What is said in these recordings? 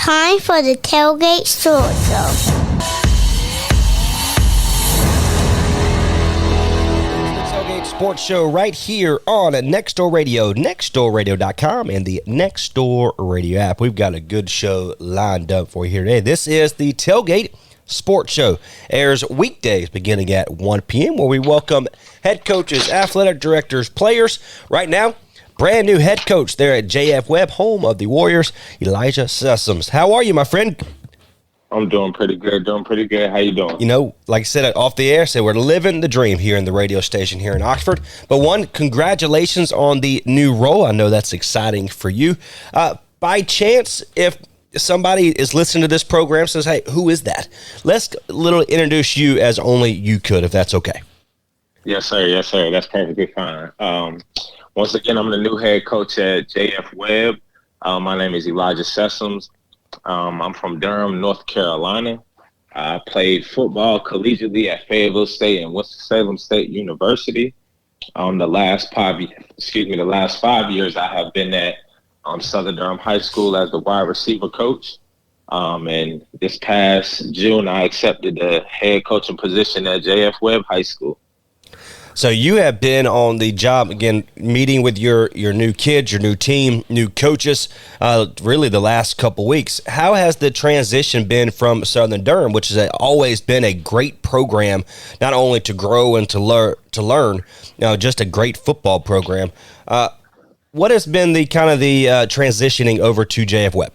time for the Tailgate Sports Show. Tailgate Sports Show right here on Nextdoor Radio, nextdoorradio.com, and the Nextdoor Radio app. We've got a good show lined up for you here today. This is the Tailgate Sports Show. Airs weekdays beginning at 1 p.m. where we welcome head coaches, athletic directors, players. Right now, brand new head coach there at JF Webb, home of the Warriors, Elijah Sessoms. How are you, my friend? I'm doing pretty good. How you doing? You know, like I said off the air, we're living the dream here in the radio station here in Oxford. But one, congratulations on the new role. I know that's exciting for you. By chance, if somebody is listening to this program says, hey, who is that? Let's introduce you as only you could, if that's okay. Yes, sir. That's perfectly fine. Once again, I'm the new head coach at JF Webb. My name is Elijah Sessoms. I'm from Durham, North Carolina. I played football collegiately at Fayetteville State and Winston-Salem State University. The last 5 years I have been at Southern Durham High School as the wide receiver coach. And this past June, I accepted the head coaching position at JF Webb High School. So you have been on the job, again, meeting with your new kids, your new team, new coaches, really the last couple weeks. How has the transition been from Southern Durham, which has always been a great program, not only to grow and to learn, just a great football program. What has been the transitioning over to JF Webb?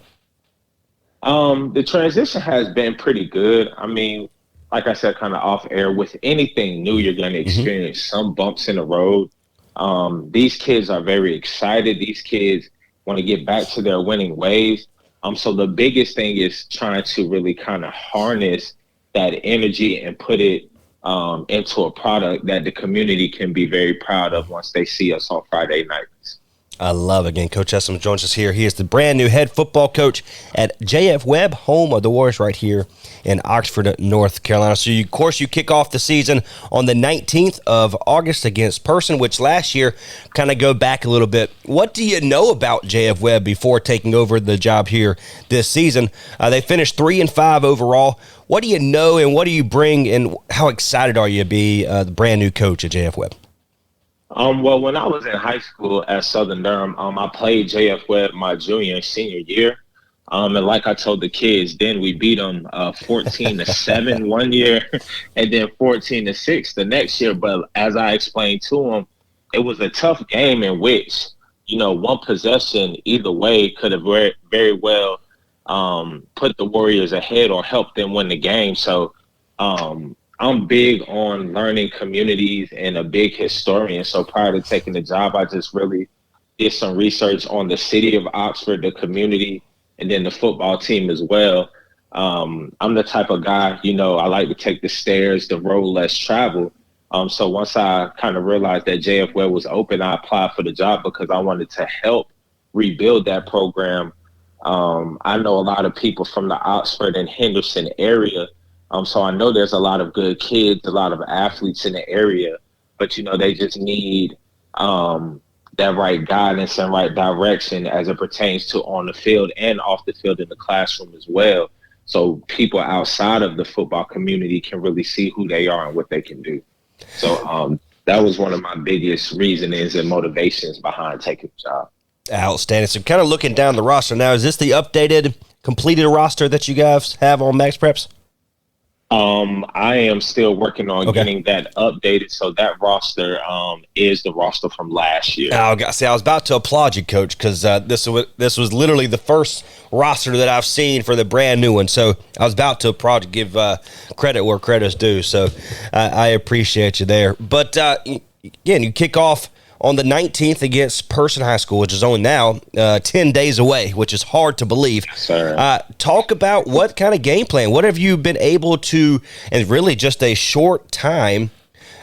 The transition has been pretty good. I mean, like I said, kind of off air, with anything new, you're going to experience some bumps in the road. These kids are very excited. These kids want to get back to their winning ways. So the biggest thing is trying to really kind of harness that energy and put it into a product that the community can be very proud of once they see us on Friday nights. I love it. Again, Coach Sessoms joins us here. He is the brand new head football coach at JF Webb, home of the Warriors right here in Oxford, North Carolina. So, of course, you kick off the season on the 19th of August against Person, which last year, kind of go back a little bit. What do you know about JF Webb before taking over the job here this season? They finished 3-5 overall. What do you know and what do you bring, and how excited are you to be the brand new coach at JF Webb? Well, when I was in high school at Southern Durham, I played JF Webb my junior and senior year. And like I told the kids, then we beat them 14-7 one year and then 14-6 the next year. But as I explained to them, it was a tough game in which, one possession either way could have very well put the Warriors ahead or helped them win the game. So, I'm big on learning communities and a big historian. So prior to taking the job, I just really did some research on the city of Oxford, the community, and then the football team as well. I'm the type of guy, I like to take the stairs, the road less traveled. So once I kind of realized that JF Webb was open, I applied for the job because I wanted to help rebuild that program. I know a lot of people from the Oxford and Henderson area. So I know there's a lot of good kids, a lot of athletes in the area, but, they just need that right guidance and right direction as it pertains to on the field and off the field in the classroom as well. So people outside of the football community can really see who they are and what they can do. So that was one of my biggest reasonings and motivations behind taking the job. Outstanding. So kind of looking down the roster now, is this the updated, completed roster that you guys have on Max Preps? I am still working on getting that updated. So that roster is the roster from last year. I was about to applaud you, Coach, because this was literally the first roster that I've seen for the brand new one. So I was about to applaud you, give credit where credit's due. So I appreciate you there. But again, you kick off on the 19th against Person High School, which is only now 10 days away, which is hard to believe. Talk about what kind of game plan, what have you been able to, in really just a short time,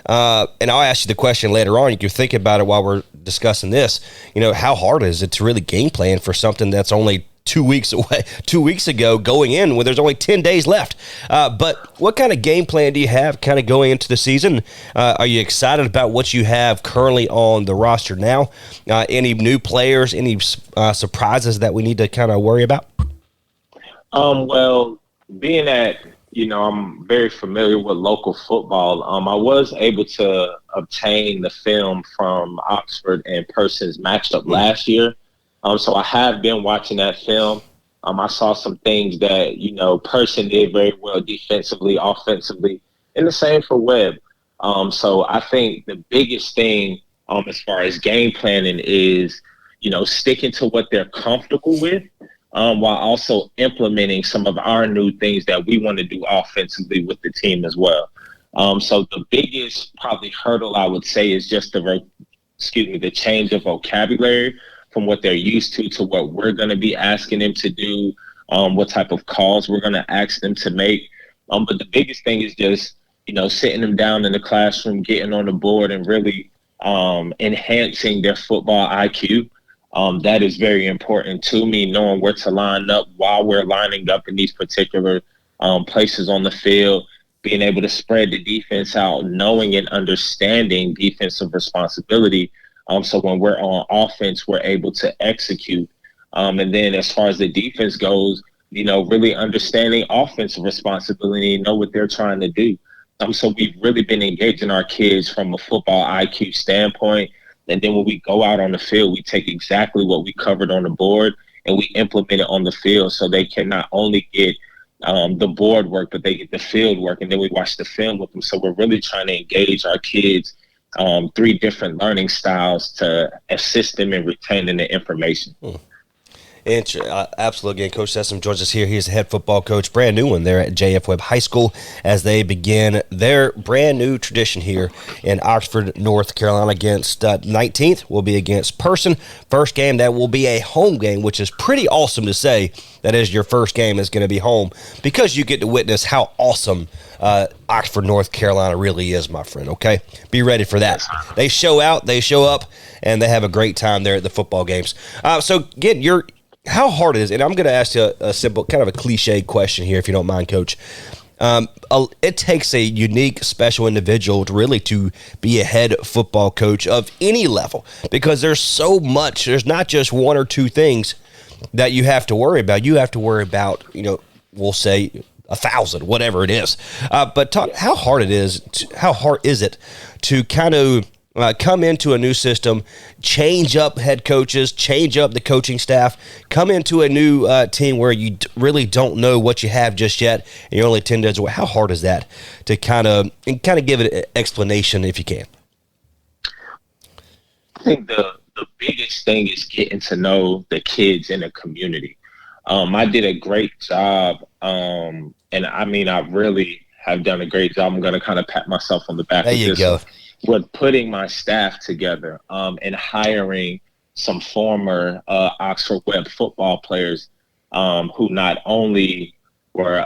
and I'll ask you the question later on. You can think about it while we're discussing this. How hard is it to really game plan for something that's only 2 weeks away, 2 weeks ago going in when there's only 10 days left. But what kind of game plan do you have kind of going into the season? Are you excited about what you have currently on the roster now? Any new players, any surprises that we need to kind of worry about? Well, being that, I'm very familiar with local football, I was able to obtain the film from Oxford and Person's matchup last year. So I have been watching that film. I saw some things that, Person did very well defensively, offensively, and the same for Webb. So I think the biggest thing as far as game planning is, sticking to what they're comfortable with, while also implementing some of our new things that we want to do offensively with the team as well. So the biggest probably hurdle I would say is just the change of vocabulary from what they're used to what we're going to be asking them to do, what type of calls we're going to ask them to make. But the biggest thing is just, sitting them down in the classroom, getting on the board and really enhancing their football IQ. That is very important to me, knowing where to line up while we're lining up in these particular places on the field, being able to spread the defense out, knowing and understanding defensive responsibility. So when we're on offense, we're able to execute. And then as far as the defense goes, really understanding offensive responsibility, know what they're trying to do. So we've really been engaging our kids from a football IQ standpoint. And then when we go out on the field, we take exactly what we covered on the board and we implement it on the field, so they can not only get the board work, but they get the field work. And then we watch the film with them. So we're really trying to engage our kids 3 different learning styles to assist them in retaining the information. Absolutely. Again, Coach Sessoms joins us here. He's the head football coach, brand new one there at JF Webb High School as they begin their brand new tradition here in Oxford, North Carolina. Against 19th will be against Person. First game, that will be a home game, which is pretty awesome to say that is your first game is going to be home, because you get to witness how awesome Oxford, North Carolina really is, my friend, okay? Be ready for that. They show out, they show up, and they have a great time there at the football games. So, again, how hard it is, and I'm going to ask you a simple, kind of a cliche question here, if you don't mind, Coach. It takes a unique, special individual to be a head football coach of any level, because there's so much. There's not just 1 or 2 things that you have to worry about. You have to worry about, we'll say 1,000, whatever it is. But how hard is it to kind of come into a new system, change up head coaches, change up the coaching staff, come into a new team where you really don't know what you have just yet, and you're only 10 days away. How hard is that to kind of give it an explanation if you can? I think the biggest thing is getting to know the kids in the community. I did a great job, and I mean, I really have done a great job. I'm going to kind of pat myself on the back. There you go. With putting my staff together and hiring some former Oxford Webb football players who not only were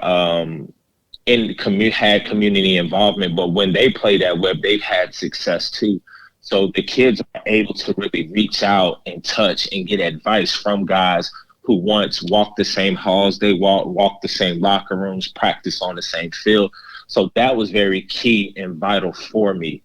had community involvement, but when they played at Webb, they've had success too. So the kids are able to really reach out and touch and get advice from guys who once walked the same halls they walked the same locker rooms, practiced on the same field. So that was very key and vital for me.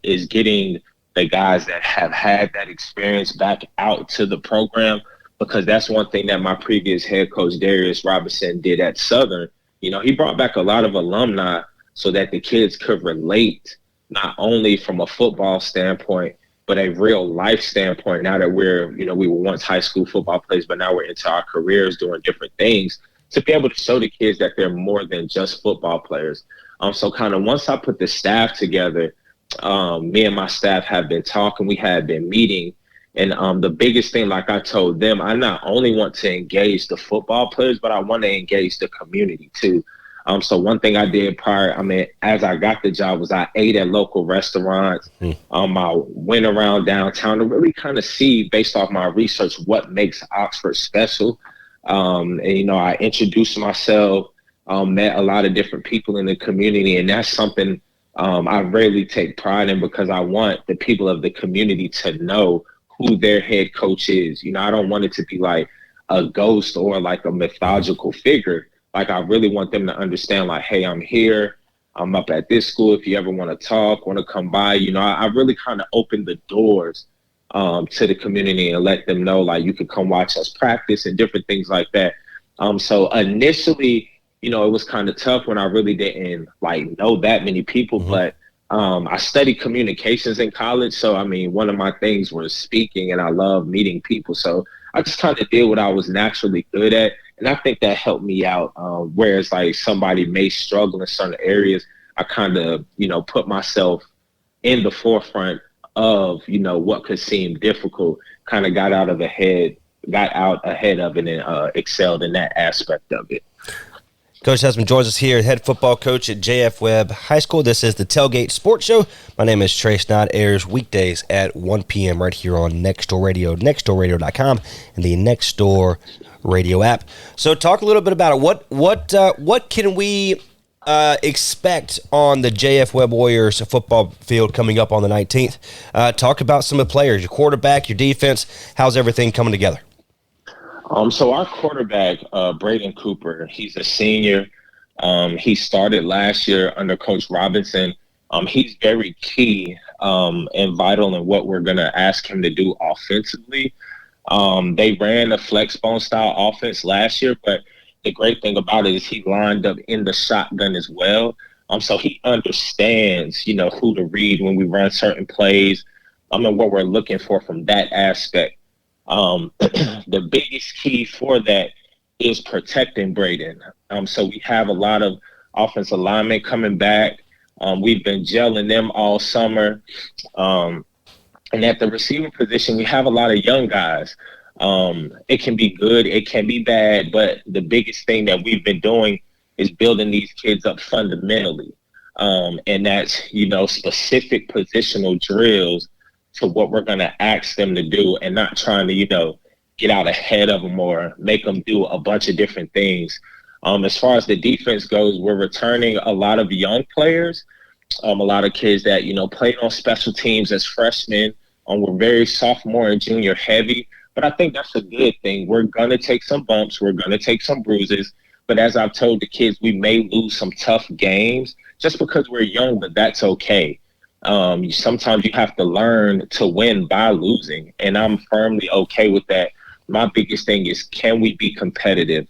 Is getting the guys that have had that experience back out to the program, because that's one thing that my previous head coach, Darius Robinson, did at Southern. He brought back a lot of alumni so that the kids could relate, not only from a football standpoint, but a real life standpoint. Now that we were once high school football players, but now we're into our careers doing different things, to be able to show the kids that they're more than just football players. So kind of once I put the staff together, me and my staff have been talking, we have been meeting, and the biggest thing, like I told them, I not only want to engage the football players, but I want to engage the community too. So one thing I did as I got the job, was I ate at local restaurants. I went around downtown to really kind of see, based off my research, what makes Oxford special. And I introduced myself, met a lot of different people in the community, and that's something I really take pride in, because I want the people of the community to know who their head coach is. I don't want it to be like a ghost or like a mythological figure. Like, I really want them to understand, like, hey, I'm here. I'm up at this school. If you ever want to talk, want to come by, I really kind of open the doors to the community and let them know, like, you could come watch us practice and different things like that. So initially, it was kind of tough when I really didn't like know that many people, but I studied communications in college. So, I mean, one of my things was speaking, and I love meeting people. So I just kind of did what I was naturally good at. And I think that helped me out. Whereas like somebody may struggle in certain areas, I kind of, put myself in the forefront of, what could seem difficult, kind of got out ahead of it and excelled in that aspect of it. Coach Sessoms joins us here, head football coach at JF Webb High School. This is the Tailgate Sports Show. My name is Trace Knott. Airs weekdays at 1 p.m. right here on Nextdoor Radio, nextdoorradio.com, and the Nextdoor Radio app. So talk a little bit about it. What can we expect on the JF Webb Warriors football field coming up on the 19th? Talk about some of the players, your quarterback, your defense. How's everything coming together? So our quarterback, Braden Cooper, he's a senior. He started last year under Coach Robinson. He's very key and vital in what we're going to ask him to do offensively. They ran a flex bone style offense last year, but the great thing about it is he lined up in the shotgun as well. So he understands, who to read when we run certain plays, and what we're looking for from that aspect. The biggest key for that is protecting Braden. So we have a lot of offensive linemen coming back. We've been gelling them all summer. And at the receiver position, we have a lot of young guys. It can be good, it can be bad, but the biggest thing that we've been doing is building these kids up fundamentally. And that's, specific positional drills to what we're going to ask them to do, and not trying to, get out ahead of them or make them do a bunch of different things. As far as the defense goes, we're returning a lot of young players, a lot of kids that, played on special teams as freshmen. We're very sophomore and junior heavy, but I think that's a good thing. We're going to take some bumps. We're going to take some bruises. But as I've told the kids, we may lose some tough games just because we're young, but that's okay. Sometimes you have to learn to win by losing, and I'm firmly okay with that. My biggest thing is, can we be competitive?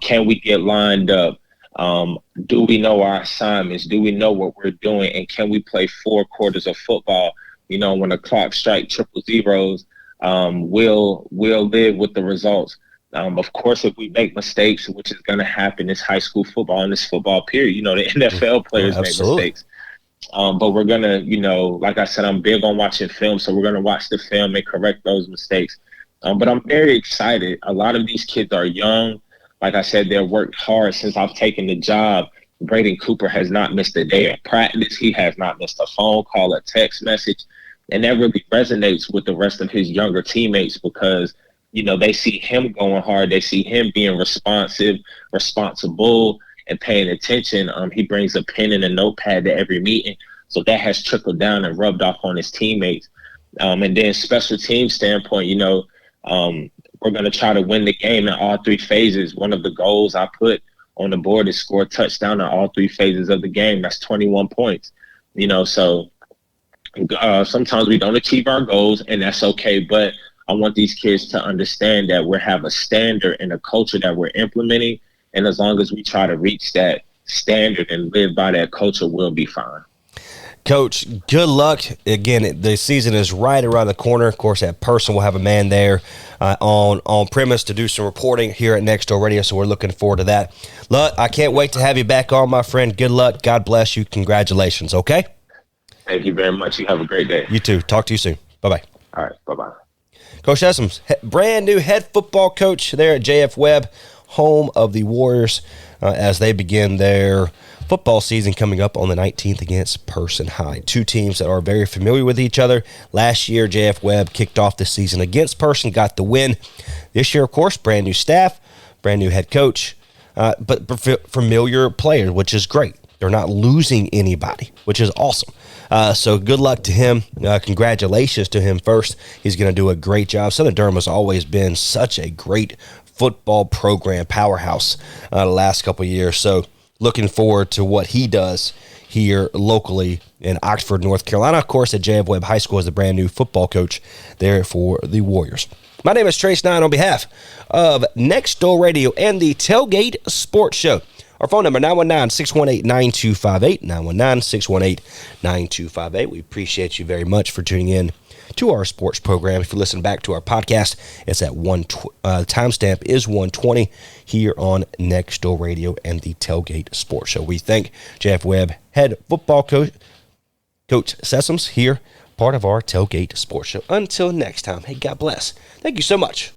Can we get lined up? Do we know our assignments? Do we know what we're doing? And can we play 4 quarters of football? When the clock strikes triple zeros, we'll live with the results. Of course, if we make mistakes, which is going to happen, it's high school football in this football period. The NFL players make mistakes. But we're going to, like I said, I'm big on watching film, so we're going to watch the film and correct those mistakes. But I'm very excited. A lot of these kids are young. Like I said, they've worked hard since I've taken the job. Braden Cooper has not missed a day of practice. He has not missed a phone call, a text message. And that really resonates with the rest of his younger teammates because, they see him going hard. They see him being responsive, responsible, and paying attention. He brings a pen and a notepad to every meeting. So that has trickled down and rubbed off on his teammates. And then special team standpoint, we're going to try to win the game in all 3 phases. One of the goals I put on the board is score a touchdown in all 3 phases of the game. That's 21 points. So sometimes we don't achieve our goals, and that's okay. But I want these kids to understand that we have a standard and a culture that we're implementing. And as long as we try to reach that standard and live by that culture, we'll be fine. Coach, good luck. Again, the season is right around the corner. Of course, at Person, we'll have a man there on premise to do some reporting here at Nextdoor Radio, so we're looking forward to that. Look, I can't wait to have you back on, my friend. Good luck. God bless you. Congratulations, okay? Thank you very much. You have a great day. You too. Talk to you soon. Bye-bye. All right. Bye-bye. Coach Sessoms, brand new head football coach there at JF Webb, home of the Warriors, as they begin their football season coming up on the 19th against Person High. 2 teams that are very familiar with each other. Last year, JF Webb kicked off the season against Person, got the win. This year, of course, brand new staff, brand new head coach, but familiar players, which is great. They're not losing anybody, which is awesome. So good luck to him. Congratulations to him first. He's going to do a great job. Southern Durham has always been such a great football program powerhouse the last couple of years. So looking forward to what he does here locally in Oxford, North Carolina. Of course, at JF Webb High School as the brand new football coach there for the Warriors. My name is Trace Nine on behalf of Next Door Radio and the Tailgate Sports Show. Our phone number, 919-618-9258, 919-618-9258. We appreciate you very much for tuning in to our sports program. If you listen back to our podcast, it's at timestamp is 1:20 here on Next Door Radio and the Tailgate Sports Show. We thank JF Webb, head football coach Sessoms, here, part of our Tailgate Sports Show. Until next time, hey, God bless. Thank you so much.